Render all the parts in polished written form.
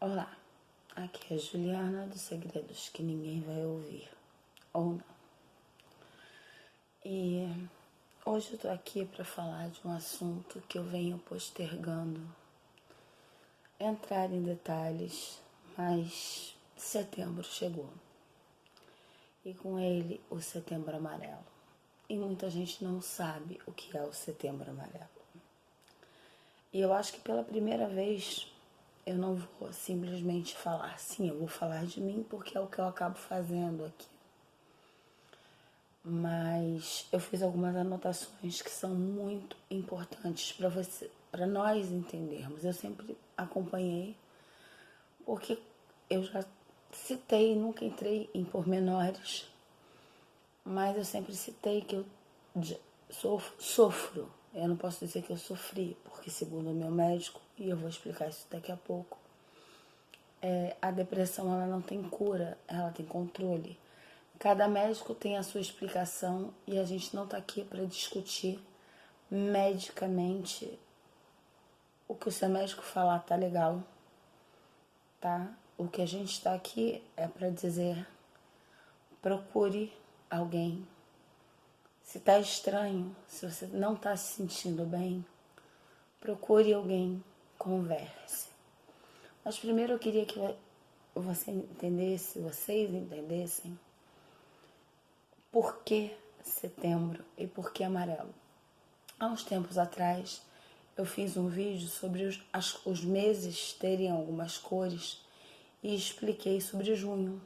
Olá, aqui é a Juliana dos Segredos que ninguém vai ouvir, ou não. E hoje eu tô aqui para falar de um assunto que eu venho postergando entrar em detalhes, mas setembro chegou. E com ele o Setembro Amarelo. E muita gente não sabe o que é o Setembro Amarelo. E eu acho que pela primeira vez eu não vou simplesmente falar, sim, eu vou falar de mim porque é o que eu acabo fazendo aqui. Mas eu fiz algumas anotações que são muito importantes para nós entendermos. Eu sempre acompanhei, porque eu já citei, nunca entrei em pormenores, mas eu sempre citei que eu sofro. Eu não posso dizer que eu sofri, porque segundo o meu médico, e eu vou explicar isso daqui a pouco, a depressão ela não tem cura, ela tem controle. Cada médico tem a sua explicação e a gente não está aqui para discutir medicamente. O que o seu médico falar tá legal, tá? O que a gente está aqui é para dizer: procure alguém. Se tá estranho, se você não tá se sentindo bem, procure alguém, converse. Mas primeiro eu queria que vocês entendessem por que setembro e por que amarelo. Há uns tempos atrás eu fiz um vídeo sobre os meses terem algumas cores e expliquei sobre junho,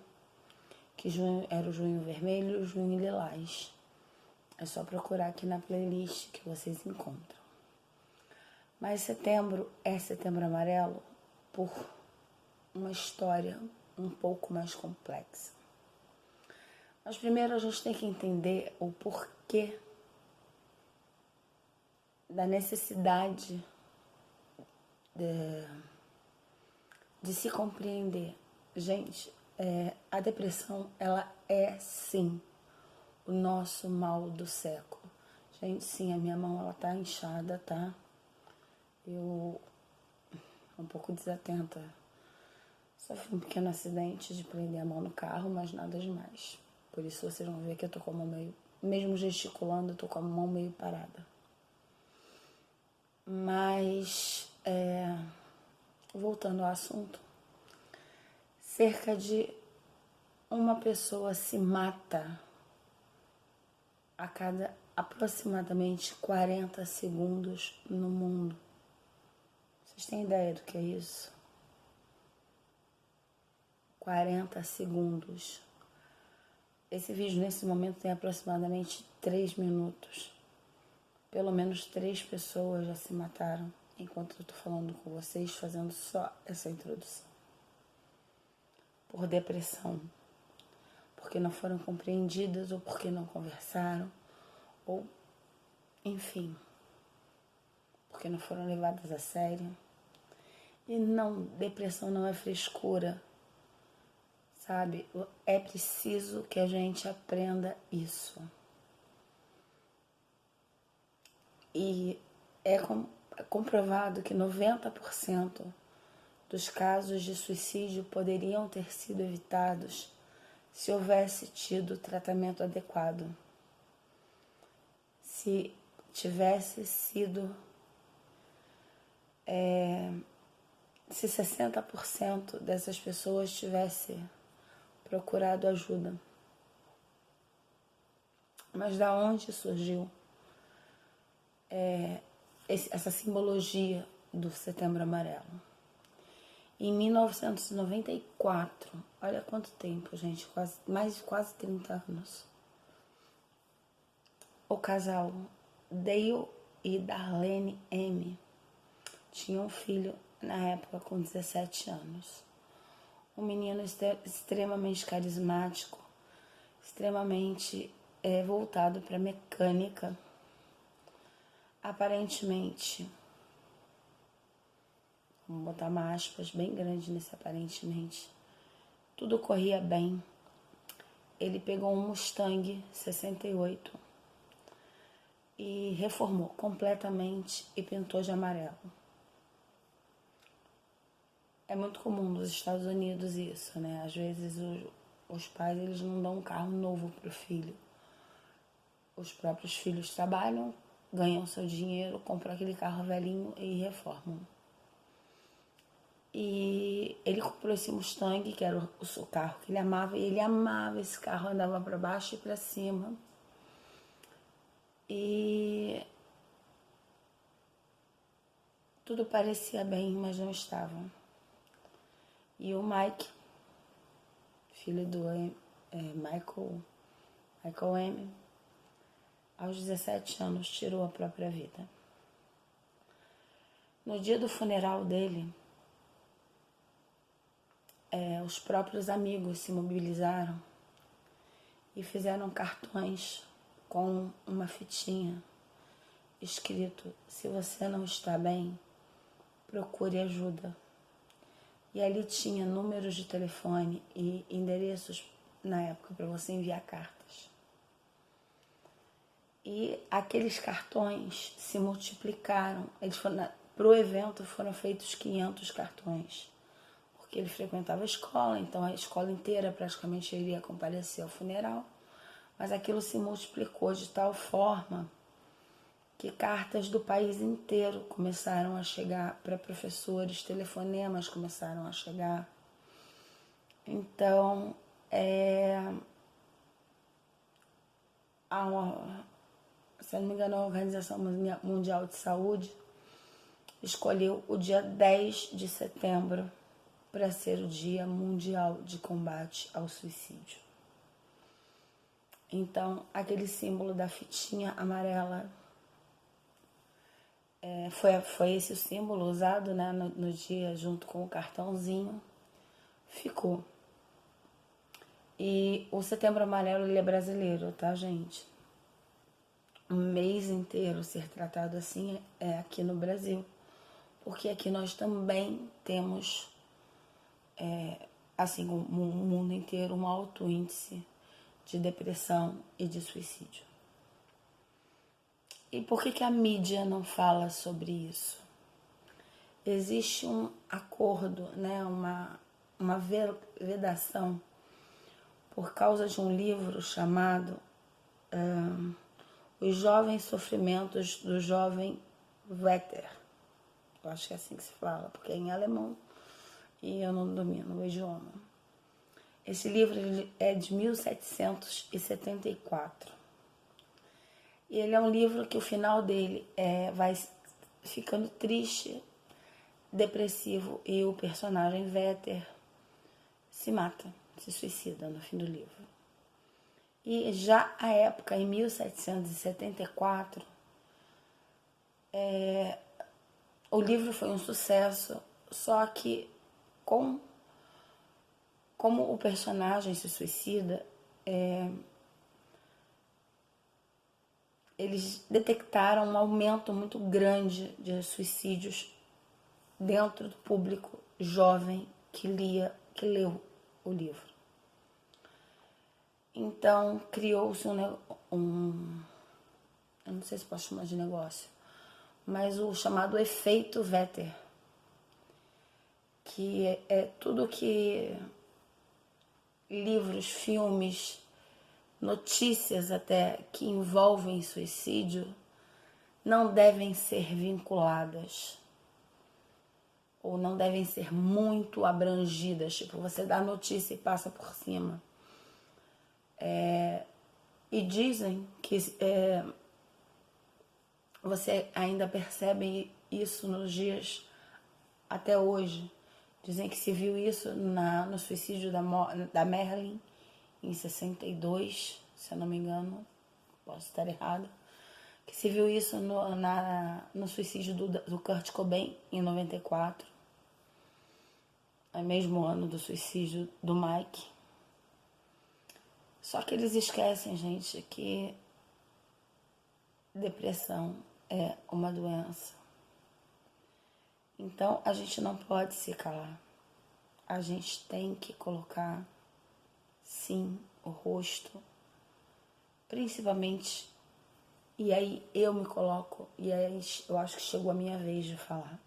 que junho era o junho vermelho e o junho lilás. É só procurar aqui na playlist que vocês encontram. Mas setembro é setembro amarelo por uma história um pouco mais complexa. Mas primeiro a gente tem que entender o porquê da necessidade de se compreender. Gente, a depressão, ela é sim o nosso mal do século. Gente, sim, a minha mão, ela tá inchada, tá? Eu, um pouco desatenta, sofri um pequeno acidente de prender a mão no carro, mas nada demais. Por isso vocês vão ver que eu tô com a mão meio, mesmo gesticulando, eu tô com a mão meio parada. Mas, voltando ao assunto, cerca de uma pessoa se mata a cada aproximadamente 40 segundos no mundo. Vocês têm ideia do que é isso? 40 segundos. Esse vídeo nesse momento tem aproximadamente 3 minutos. Pelo menos 3 pessoas já se mataram enquanto eu tô falando com vocês, fazendo só essa introdução. Por depressão. Porque não foram compreendidas ou porque não conversaram, ou, enfim, porque não foram levadas a sério. E não, depressão não é frescura, sabe? É preciso que a gente aprenda isso. E é comprovado que 90% dos casos de suicídio poderiam ter sido evitados se houvesse tido tratamento adequado. Se tivesse sido, se 60% dessas pessoas tivesse procurado ajuda. Mas da onde surgiu essa simbologia do Setembro Amarelo? Em 1994, olha quanto tempo, gente, mais de quase 30 anos, o casal Dale e Darlene M. tinham um filho na época com 17 anos. Um menino extremamente carismático, extremamente voltado para mecânica. Aparentemente, vamos botar uma aspas bem grande nesse aparentemente, tudo corria bem. Ele pegou um Mustang 68 e reformou completamente e pintou de amarelo. É muito comum nos Estados Unidos isso, né? Às vezes os pais eles não dão um carro novo pro filho. Os próprios filhos trabalham, ganham seu dinheiro, compram aquele carro velhinho e reformam. E ele comprou esse Mustang, que era o carro que ele amava, e ele amava esse carro, andava para baixo e para cima. E tudo parecia bem, mas não estava. E o Mike, filho do Michael M., aos 17 anos tirou a própria vida. No dia do funeral dele, os próprios amigos se mobilizaram e fizeram cartões com uma fitinha escrito: se você não está bem, procure ajuda. E ali tinha números de telefone e endereços na época para você enviar cartas. E aqueles cartões se multiplicaram. Para o evento foram feitos 500 cartões, porque ele frequentava a escola, então a escola inteira praticamente iria comparecer ao funeral. Mas aquilo se multiplicou de tal forma que cartas do país inteiro começaram a chegar para professores, telefonemas começaram a chegar. Então, se eu não me engano, a Organização Mundial de Saúde escolheu o dia 10 de setembro para ser o Dia Mundial de Combate ao Suicídio. Então, aquele símbolo da fitinha amarela foi esse o símbolo usado, né, no dia, junto com o cartãozinho, ficou. E o Setembro Amarelo, ele é brasileiro, tá, gente? Um mês inteiro ser tratado assim é aqui no Brasil, porque aqui nós também temos, assim como o mundo inteiro, um alto índice de depressão e de suicídio. E por que a mídia não fala sobre isso? Existe um acordo, né, uma vedação por causa de um livro chamado Os Jovens Sofrimentos do Jovem Werther. Eu acho que é assim que se fala, porque é em alemão e eu não domino o idioma. Esse livro é de 1774. E ele é um livro que o final dele vai ficando triste, depressivo, e o personagem Werther se mata, se suicida no fim do livro. E já à época, em 1774, o livro foi um sucesso, só que como o personagem se suicida, eles detectaram um aumento muito grande de suicídios dentro do público jovem que leu o livro. Então, criou-se eu não sei se posso chamar de negócio, mas o chamado efeito Werther, que é tudo que livros, filmes, notícias até que envolvem suicídio não devem ser vinculadas ou não devem ser muito abrangidas, tipo, você dá notícia e passa por cima. E dizem que você ainda percebe isso nos dias até hoje. Dizem que se viu isso no suicídio da Marilyn em 62, se eu não me engano, posso estar errada, que se viu isso no suicídio do Kurt Cobain em 94, é mesmo ano do suicídio do Mike. Só que eles esquecem, gente, que depressão é uma doença. Então, a gente não pode se calar. A gente tem que colocar, sim, o rosto, principalmente, e aí eu me coloco, e aí eu acho que chegou a minha vez de falar.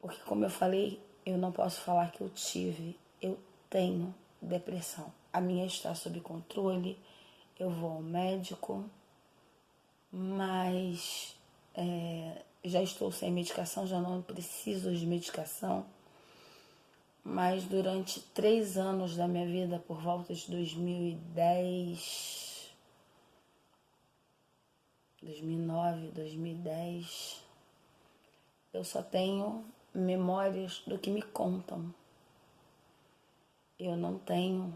Porque, como eu falei, eu não posso falar que eu tive, eu tenho depressão. A minha está sob controle, eu vou ao médico, mas já estou sem medicação, já não preciso de medicação. Mas durante 3 anos da minha vida, por volta de 2010, 2009, 2010, eu só tenho memórias do que me contam. Eu não tenho,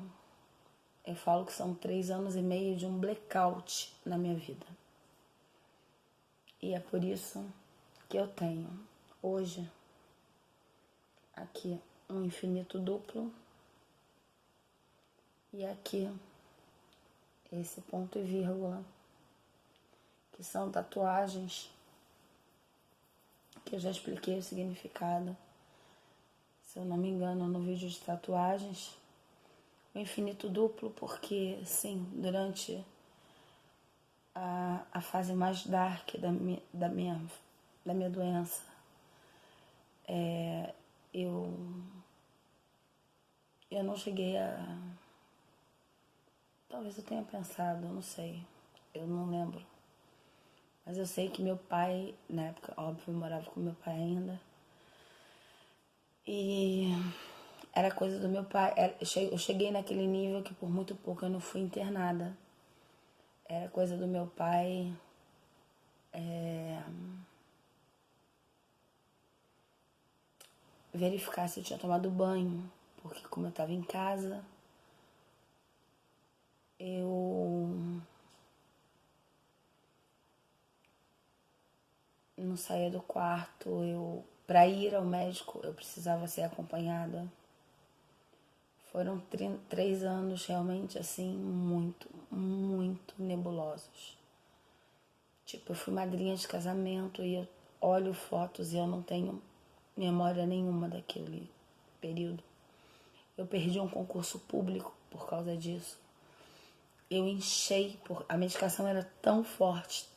eu falo que são 3 anos e meio de um blackout na minha vida. E é por isso que eu tenho hoje aqui um infinito duplo e aqui esse ponto e vírgula, que são tatuagens que eu já expliquei o significado, se eu não me engano, no vídeo de tatuagens. O infinito duplo porque, sim, durante a fase mais dark da minha doença, eu não cheguei a... Talvez eu tenha pensado, eu não sei, eu não lembro. Mas eu sei que meu pai, na época, óbvio, eu morava com meu pai ainda. E era coisa do meu pai. Eu cheguei naquele nível que por muito pouco eu não fui internada. Era coisa do meu pai. Verificar se eu tinha tomado banho. Porque como eu estava em casa, eu não saía do quarto. Para ir ao médico, eu precisava ser acompanhada. Foram 3 anos realmente, assim, muito, muito nebulosos. Tipo, eu fui madrinha de casamento e eu olho fotos e eu não tenho memória nenhuma daquele período. Eu perdi um concurso público por causa disso. Eu inchei, a medicação era tão forte,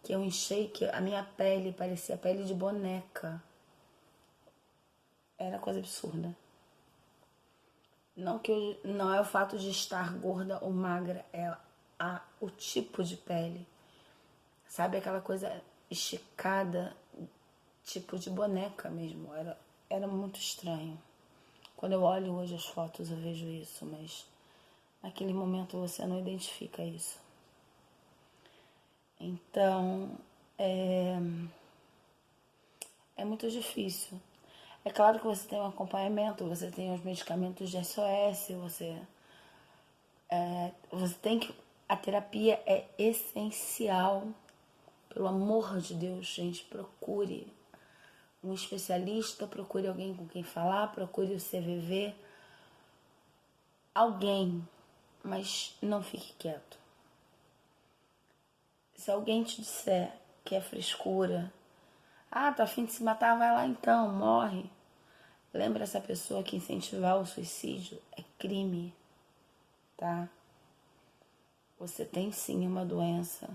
que eu inchei que a minha pele parecia pele de boneca. Era coisa absurda. Não é o fato de estar gorda ou magra, é o tipo de pele. Sabe aquela coisa esticada, tipo de boneca mesmo. Era muito estranho. Quando eu olho hoje as fotos eu vejo isso, mas naquele momento você não identifica isso. Então, é muito difícil. É claro que você tem um acompanhamento, você tem os medicamentos de SOS, você tem que... A terapia é essencial. Pelo amor de Deus, gente, procure um especialista, procure alguém com quem falar, procure o CVV. Alguém, mas não fique quieto. Se alguém te disser que é frescura, tá a fim de se matar, vai lá então, morre. Lembra essa pessoa que incentivar o suicídio é crime, tá? Você tem sim uma doença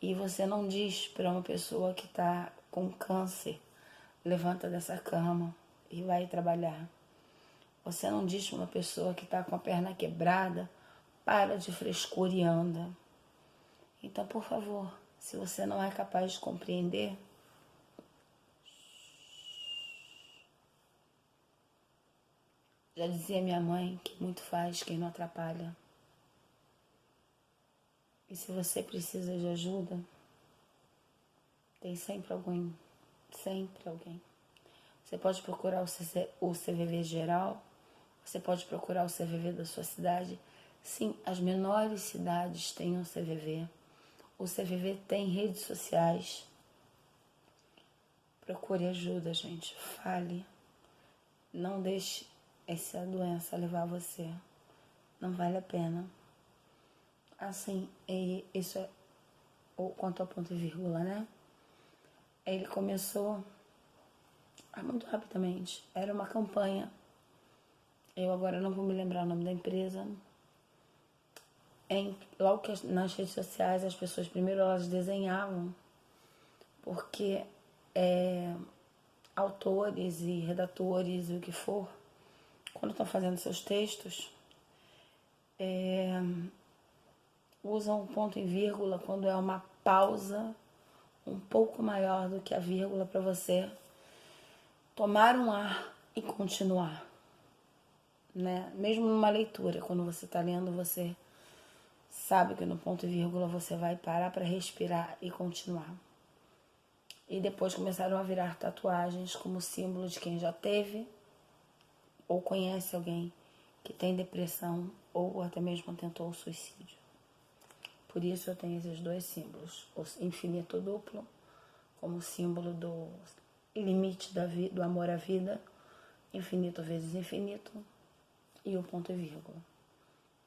e você não diz para uma pessoa que tá com câncer, levanta dessa cama e vai trabalhar. Você não diz para uma pessoa que tá com a perna quebrada, para de frescura e anda. Então, por favor, se você não é capaz de compreender, já dizia minha mãe que muito faz quem não atrapalha. E se você precisa de ajuda, tem sempre alguém. Sempre alguém. Você pode procurar o CVV geral, você pode procurar o CVV da sua cidade. Sim, as menores cidades têm um CVV. O CVV tem redes sociais. Procure ajuda, gente. Fale. Não deixe essa doença levar você. Não vale a pena. Assim, isso é quanto ao ponto e vírgula, né? Ele começou muito rapidamente. Era uma campanha. Eu agora não vou me lembrar o nome da empresa. Logo que nas redes sociais as pessoas primeiro elas desenhavam, porque autores e redatores e o que for, quando estão fazendo seus textos, usam o ponto e vírgula quando é uma pausa um pouco maior do que a vírgula para você tomar um ar e continuar, né? Mesmo numa leitura, quando você está lendo, você sabe que no ponto e vírgula você vai parar para respirar e continuar. E depois começaram a virar tatuagens como símbolo de quem já teve ou conhece alguém que tem depressão ou até mesmo tentou o suicídio. Por isso eu tenho esses dois símbolos, o infinito duplo como símbolo do limite do amor à vida, infinito vezes infinito, e o ponto e vírgula.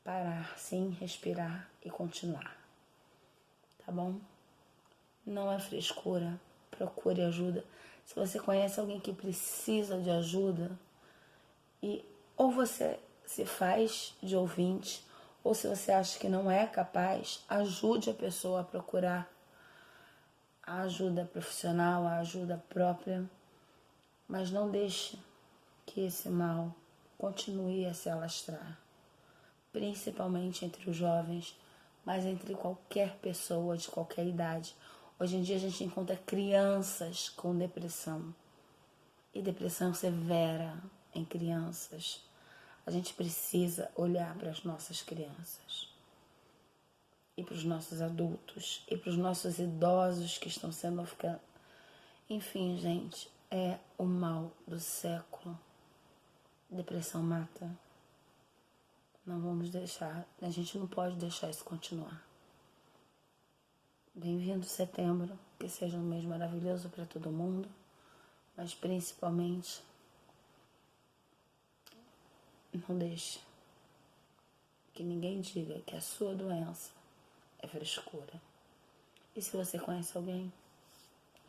Parar, sim, respirar e continuar. Tá bom? Não é frescura, procure ajuda. Se você conhece alguém que precisa de ajuda, ou você se faz de ouvinte, ou se você acha que não é capaz, ajude a pessoa a procurar a ajuda profissional, a ajuda própria, mas não deixe que esse mal continue a se alastrar, principalmente entre os jovens, mas entre qualquer pessoa de qualquer idade. Hoje em dia a gente encontra crianças com depressão, e depressão severa em crianças. A gente precisa olhar para as nossas crianças, e para os nossos adultos, e para os nossos idosos que estão sendo ficando. Enfim, gente, é o mal do século. Depressão mata. Não vamos deixar, a gente não pode deixar isso continuar. Bem-vindo setembro, que seja um mês maravilhoso para todo mundo, mas principalmente não deixe que ninguém diga que a sua doença é frescura. E se você conhece alguém,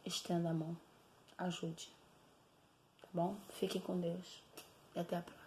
estenda a mão, ajude, tá bom? Fique com Deus e até a próxima.